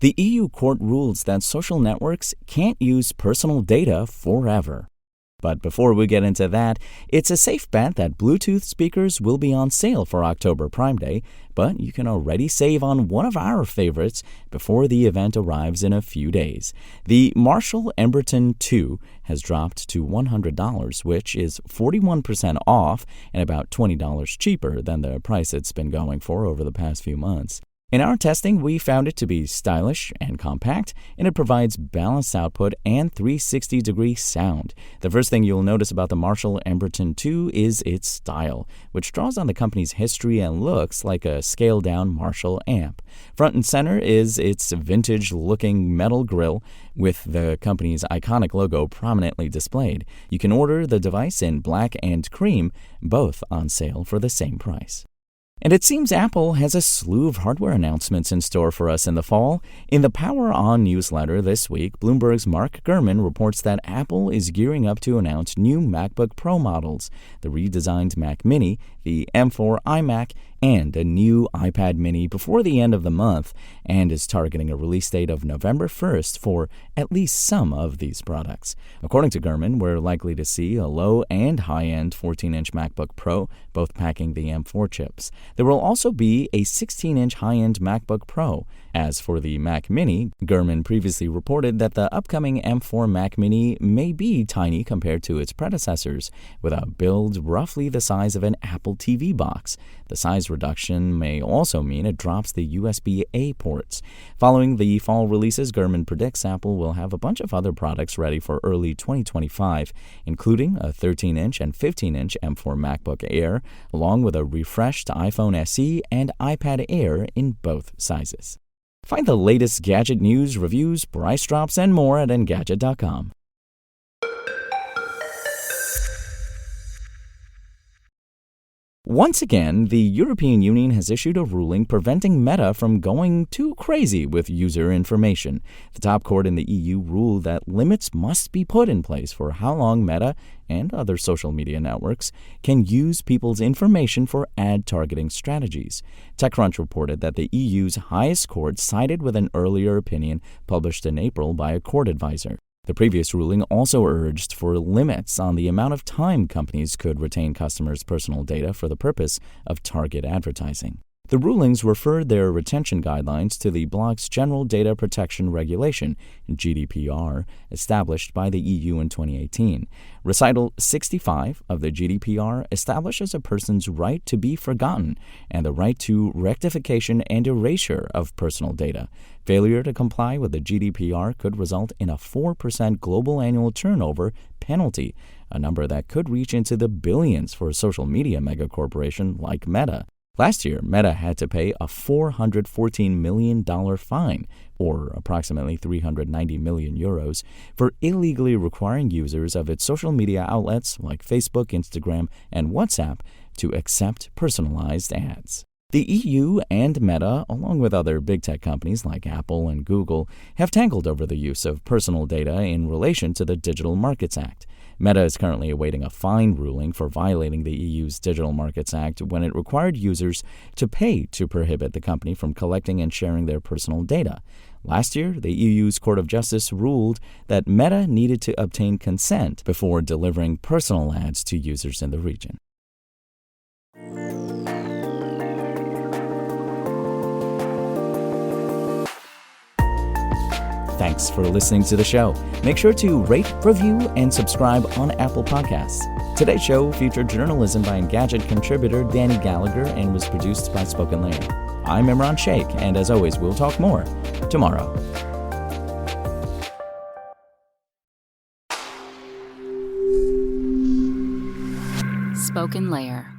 The EU court rules that social networks can't use personal data forever. But before we get into that, it's a safe bet that Bluetooth speakers will be on sale for October Prime Day, but you can already save on one of our favorites before the event arrives in a few days. The Marshall Emberton 2 has dropped to $100, which is 41% off and about $20 cheaper than the price it's been going for over the past few months. In our testing, we found it to be stylish and compact, and it provides balanced output and 360-degree sound. The first thing you'll notice about the Marshall Emberton 2 is its style, which draws on the company's history and looks like a scaled-down Marshall amp. Front and center is its vintage-looking metal grille, with the company's iconic logo prominently displayed. You can order the device in black and cream, both on sale for the same price. And it seems Apple has a slew of hardware announcements in store for us in the fall. In the Power On newsletter this week, Bloomberg's Mark Gurman reports that Apple is gearing up to announce new MacBook Pro models, the redesigned Mac Mini, the M4 iMac, and a new iPad mini before the end of the month, and is targeting a release date of November 1st for at least some of these products. According to Gurman, we're likely to see a low and high-end 14-inch MacBook Pro, both packing the M4 chips. There will also be a 16-inch high-end MacBook Pro. As for the Mac Mini, Gurman previously reported that the upcoming M4 Mac Mini may be tiny compared to its predecessors, with a build roughly the size of an Apple TV box. The size reduction may also mean it drops the USB-A ports. Following the fall releases, Gurman predicts Apple will have a bunch of other products ready for early 2025, including a 13-inch and 15-inch M4 MacBook Air, along with a refreshed iPhone SE and iPad Air in both sizes. Find the latest gadget news, reviews, price drops, and more at Engadget.com. Once again, the European Union has issued a ruling preventing Meta from going too crazy with user information. The top court in the EU ruled that limits must be put in place for how long Meta and other social media networks can use people's information for ad targeting strategies. TechCrunch reported that the EU's highest court sided with an earlier opinion published in April by a court advisor. The previous ruling also urged for limits on the amount of time companies could retain customers' personal data for the purpose of target advertising. The rulings referred their retention guidelines to the bloc's General Data Protection Regulation, GDPR, established by the EU in 2018. Recital 65 of the GDPR establishes a person's right to be forgotten and the right to rectification and erasure of personal data. Failure to comply with the GDPR could result in a 4% global annual turnover penalty, a number that could reach into the billions for a social media megacorporation like Meta. Last year, Meta had to pay a $414 million fine, or approximately 390 million euros, for illegally requiring users of its social media outlets like Facebook, Instagram, and WhatsApp to accept personalized ads. The EU and Meta, along with other big tech companies like Apple and Google, have tangled over the use of personal data in relation to the Digital Markets Act. Meta is currently awaiting a fine ruling for violating the EU's Digital Markets Act when it required users to pay to prohibit the company from collecting and sharing their personal data. Last year, the EU's Court of Justice ruled that Meta needed to obtain consent before delivering personal ads to users in the region. Thanks for listening to the show. Make sure to rate, review, and subscribe on Apple Podcasts. Today's show featured journalism by Engadget contributor Danny Gallagher and was produced by Spoken Layer. I'm Imran Sheikh, and as always, we'll talk more tomorrow. Spoken Layer.